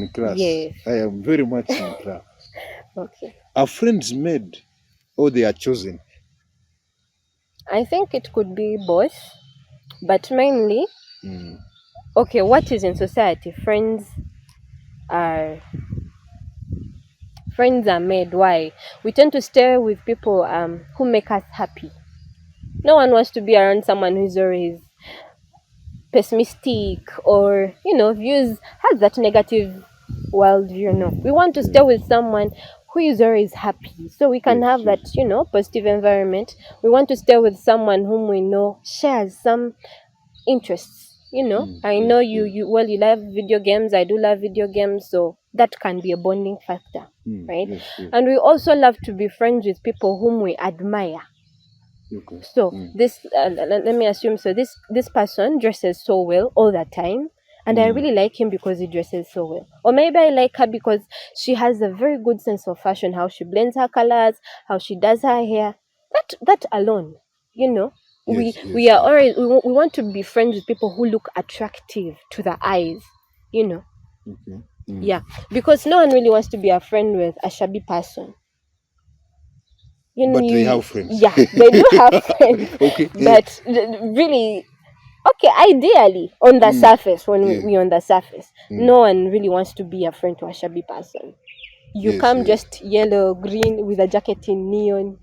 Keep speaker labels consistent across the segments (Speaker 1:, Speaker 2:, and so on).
Speaker 1: in class.
Speaker 2: Yes.
Speaker 1: I am very much in class.
Speaker 2: Okay.
Speaker 1: Are friends made or they are chosen?
Speaker 2: I think it could be both, but mainly,
Speaker 1: Mm.
Speaker 2: okay, what is in society? Are friends are made. Why? We tend to stay with people who make us happy. No one wants to be around someone who's always pessimistic or has that negative worldview. No, we want to stay with someone who is always happy, so we can have that positive environment. We want to stay with someone whom we know shares some interests. I know you love video games. I do love video games, so that can be a bonding factor, right? And we also love to be friends with people whom we admire.
Speaker 1: Okay.
Speaker 2: So this let me assume, so this person dresses so well all the time, and I really like him because he dresses so well. Or maybe I like her because she has a very good sense of fashion, how she blends her colors, how she does her hair. That alone, we are always we want to be friends with people who look attractive to the eyes,
Speaker 1: Okay.
Speaker 2: Yeah, because no one really wants to be a friend with a shabby person.
Speaker 1: But they have friends.
Speaker 2: Yeah, they do have friends.
Speaker 1: Okay.
Speaker 2: But really, okay, ideally, on the surface, when we're on the surface, no one really wants to be a friend to a shabby person. You come just yellow, green, with a jacket in neon.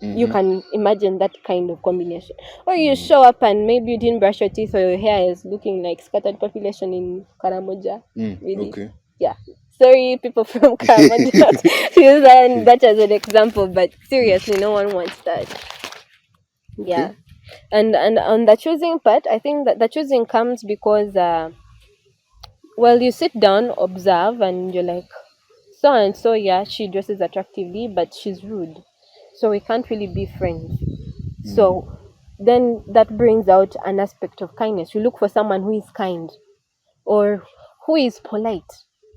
Speaker 2: You can imagine that kind of combination. Or you show up and maybe you didn't brush your teeth, or your hair is looking like scattered population in Karamoja. Really?
Speaker 1: Okay.
Speaker 2: Yeah. Sorry, people from Karamoja, to use that as an example, but seriously, no one wants that. Okay. Yeah. And on the choosing part, I think that the choosing comes because, you sit down, observe, and you're like, so and so, yeah, she dresses attractively, but she's rude. So we can't really be friends. So then that brings out an aspect of kindness. You look for someone who is kind or who is polite.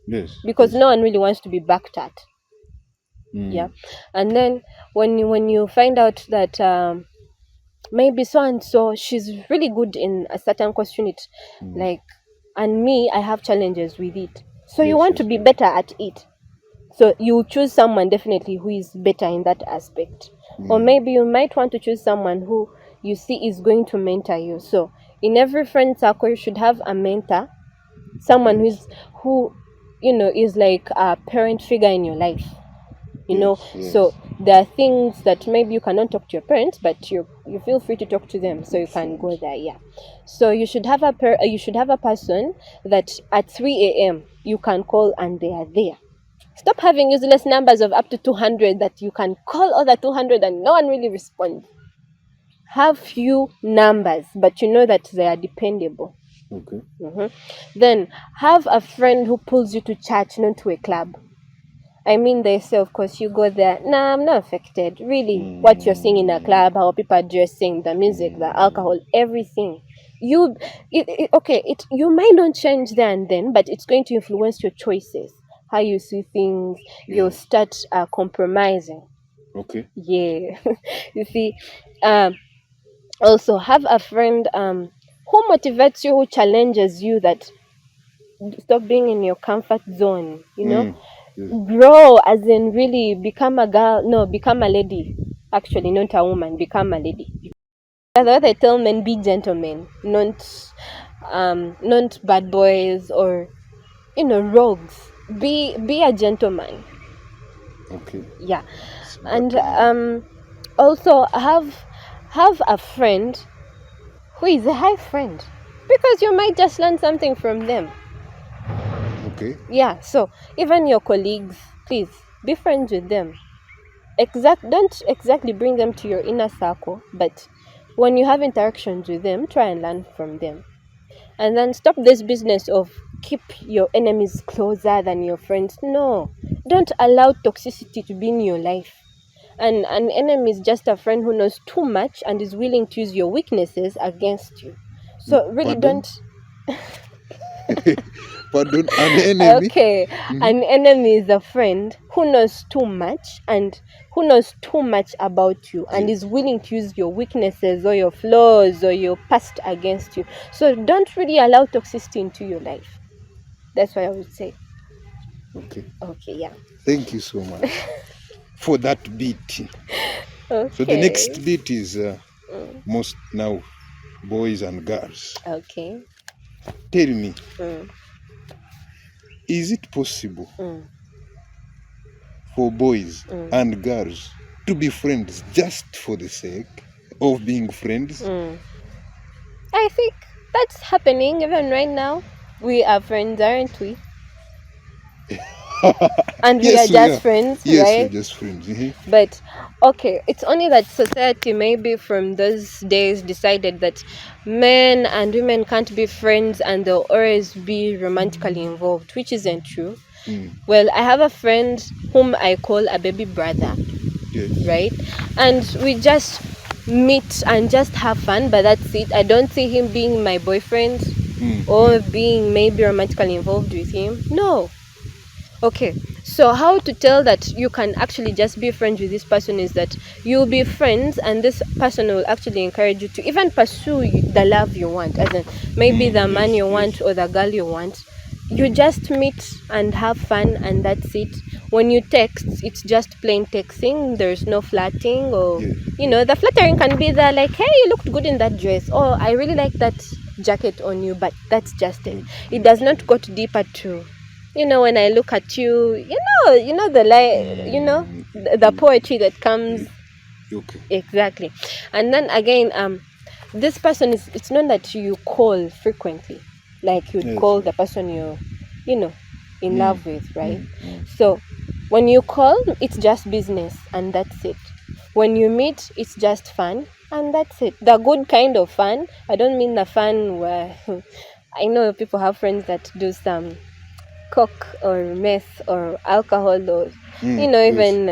Speaker 1: Yes.
Speaker 2: Because no one really wants to be backed at. Yeah. And then when you find out that maybe so and so, she's really good in a certain question, and me, I have challenges with it. So you want to be better at it. So you choose someone definitely who is better in that aspect. Or maybe you might want to choose someone who you see is going to mentor you. So in every friend circle, you should have a mentor, someone who is like a parent figure in your life. So there are things that maybe you cannot talk to your parents, but you feel free to talk to them, so you can go there. Yeah. So you should have a person that at 3 a.m. you can call and they are there. Stop having useless numbers of up to 200 that you can call other 200 and no one really responds. Have few numbers, but you know that they are dependable.
Speaker 1: Okay.
Speaker 2: Then have a friend who pulls you to church, not to a club. I mean, they say, of course, you go there. Nah, I'm not affected. Really, what you're seeing in a club, how people are dressing, the music, the alcohol, everything. You might not change there and then, but it's going to influence your choices, how you see things. You'll start compromising.
Speaker 1: Okay.
Speaker 2: Yeah. You see, also have a friend who motivates you, who challenges you, that stop being in your comfort zone, grow, as in really become a girl. No, become a lady. Actually, not a woman, become a lady. That's what I tell men: be gentlemen, not bad boys or rogues. Be a gentleman.
Speaker 1: Okay.
Speaker 2: Yeah. And also have a friend who is a high friend, because you might just learn something from them.
Speaker 1: Okay.
Speaker 2: Yeah, so even your colleagues, please be friends with them. Don't exactly bring them to your inner circle, but when you have interactions with them, try and learn from them. And then stop this business of keep your enemies closer than your friends. No, don't allow toxicity to be in your life. And an enemy is just a friend who knows too much and is willing to use your weaknesses against you. So really don't.
Speaker 1: Pardon, an enemy?
Speaker 2: Okay, an enemy is a friend who knows too much and who knows too much about you and is willing to use your weaknesses or your flaws or your past against you. So don't really allow toxicity into your life. That's what I would say.
Speaker 1: Okay.
Speaker 2: Okay, yeah.
Speaker 1: Thank you so much for that bit.
Speaker 2: Okay.
Speaker 1: So the next bit is
Speaker 2: Mm.
Speaker 1: most now boys and girls.
Speaker 2: Okay.
Speaker 1: Tell me,
Speaker 2: Mm.
Speaker 1: is it possible
Speaker 2: Mm.
Speaker 1: for boys
Speaker 2: Mm.
Speaker 1: and girls to be friends just for the sake of being friends?
Speaker 2: Mm. I think that's happening even right now. We are friends, aren't we? And we are
Speaker 1: Yes, we
Speaker 2: just
Speaker 1: are.
Speaker 2: friends,
Speaker 1: Yes, we're
Speaker 2: right?
Speaker 1: just friends. Mhm.
Speaker 2: But okay, it's only that society maybe from those days decided that men and women can't be friends and they'll always be romantically involved, which isn't true.
Speaker 1: Mm.
Speaker 2: Well, I have a friend whom I call a baby brother,
Speaker 1: Yes.
Speaker 2: right? And we just meet and just have fun, but that's it. I don't see him being my boyfriend or being maybe romantically involved with him. No. Okay, so how to tell that you can actually just be friends with this person is that you'll be friends and this person will actually encourage you to even pursue the love you want, as in maybe the man you want or the girl you want. You just meet and have fun and that's it. When you text, it's just plain texting. There's no flirting or, the flattering can be there like, hey, you looked good in that dress. Oh, I really like that jacket on you, but that's just it. It does not go deeper to, when I look at you, the poetry that comes.
Speaker 1: Okay.
Speaker 2: Exactly. And then again, this person it's not that you call frequently, like you'd call the person you're in love with, right? So when you call, it's just business and that's it. When you meet, it's just fun and that's it. The good kind of fun. I don't mean the fun where I know people have friends that do some coke or meth or alcohol or even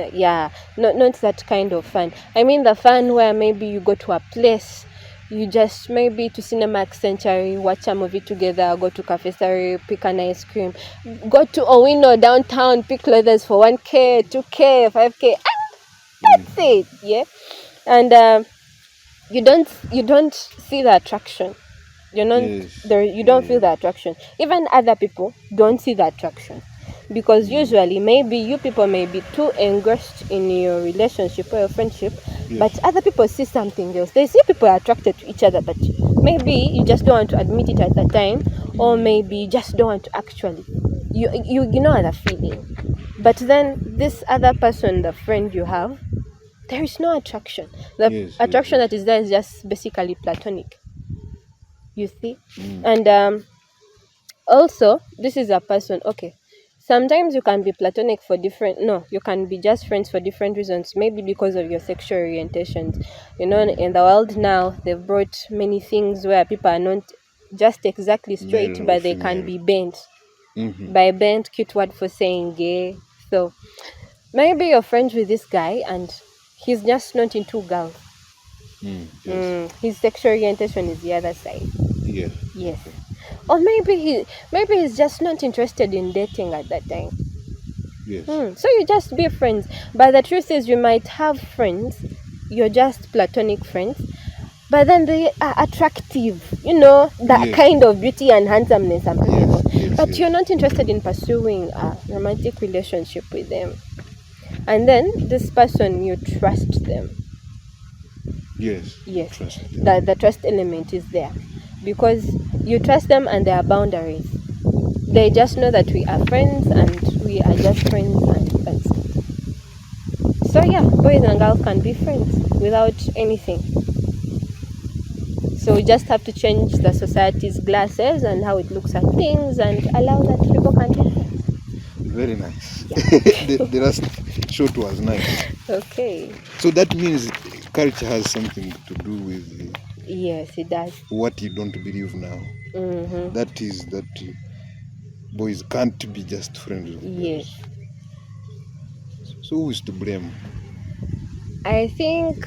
Speaker 2: not that kind of fun. I mean the fun where maybe you go to a place, you just maybe to Cinemax Century, watch a movie together, go to Cafe Story, pick an ice cream, go to Owino downtown, pick clothes for 1k, 2k, 5k, and that's it. Yeah. And you don't see the attraction. You're not there. You don't feel the attraction. Even other people don't see the attraction, because usually maybe you people may be too engrossed in your relationship or your friendship, but other people see something else. They see people are attracted to each other, but maybe you just don't want to admit it at that time, or maybe you just don't want to actually. You know the feeling, but then this other person, the friend you have, there is no attraction. The attraction that is there is just basically platonic. You see? And also, this is a person, okay. Sometimes you can be platonic for you can be just friends for different reasons, maybe because of your sexual orientations. In the world now, they've brought many things where people are not just exactly straight, but they can be bent. By bent, cute word for saying gay. So maybe you're friends with this guy and he's just not into girls. His sexual orientation is the other side. Yes. Or maybe he's just not interested in dating at that time. So you just be friends. But the truth is, you might have friends, you're just platonic friends, but then they are attractive, that kind of beauty and handsomeness and people. But you're not interested in pursuing a romantic relationship with them. And then this person, you trust them. Yes. The trust element is there, because you trust them and there are boundaries. They just know that we are friends and we are just friends and that's it. So yeah, boys and girls can be friends without anything. So we just have to change the society's glasses and how it looks at things and allow that people can be friends.
Speaker 1: Very nice. The last shot was nice.
Speaker 2: Okay.
Speaker 1: So that means culture has something to do with
Speaker 2: yes, it does.
Speaker 1: What you don't believe now. That is that boys can't be just friends with girls. So who is to blame?
Speaker 2: I think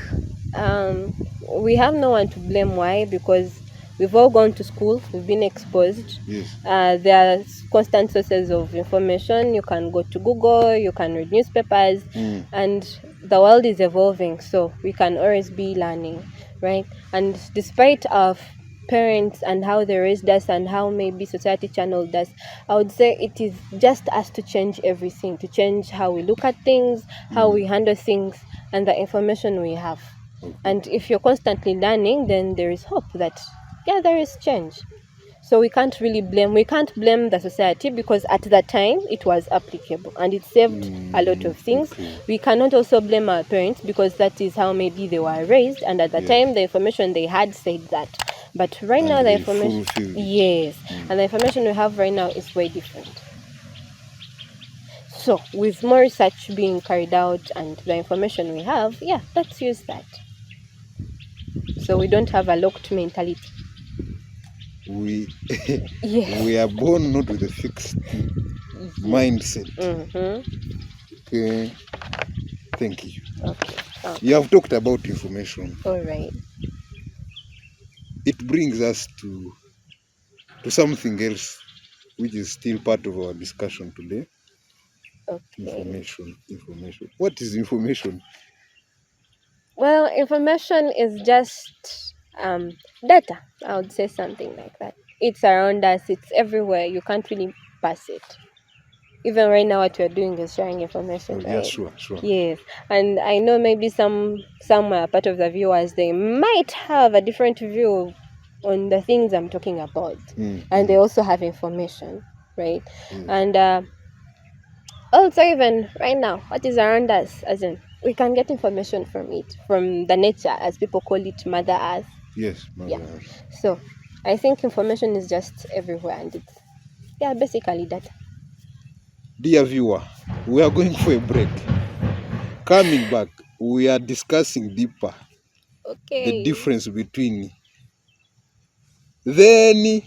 Speaker 2: we have no one to blame. Why? Because we've all gone to school, we've been exposed. There are constant sources of information. You can go to Google, you can read newspapers, and the world is evolving, so we can always be learning, right? And despite of parents and how they raised us and how maybe society channeled us, I would say it is just us to change everything, to change how we look at things, how we handle things, and the information we have. And if you're constantly learning, then there is hope that, yeah, there is change. So we can't blame the society, because at that time it was applicable and it saved a lot of things. We cannot also blame our parents, because that is how maybe they were raised, and at the time the information they had said that. But right now the information, and the information we have right now is way different. So with more research being carried out and the information we have, yeah, let's use that. So we don't have a locked mentality.
Speaker 1: We are born not with a fixed mindset. Okay, thank you.
Speaker 2: Okay.
Speaker 1: You have talked about information.
Speaker 2: All right.
Speaker 1: It brings us to something else, which is still part of our discussion today.
Speaker 2: Okay.
Speaker 1: Information. What is information?
Speaker 2: Well, information is just data. I would say something like that. It's around us. It's everywhere. You can't really pass it. Even right now, what we're doing is sharing information.
Speaker 1: Yeah, sure.
Speaker 2: Yes, and I know maybe some part of the viewers, they might have a different view on the things I'm talking about, and they also have information, right? And also, even right now, what is around us, as in, we can get information from it, from the nature, as people call it, Mother Earth.
Speaker 1: Yes, Mother Earth.
Speaker 2: So I think information is just everywhere, and it's basically data.
Speaker 1: Dear viewer, we are going for a break. Coming back, we are discussing deeper the difference between then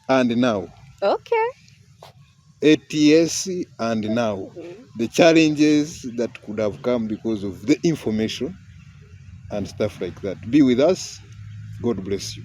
Speaker 1: and now.
Speaker 2: Okay.
Speaker 1: ATS and now. The challenges that could have come because of the information and stuff like that. Be with us. God bless you.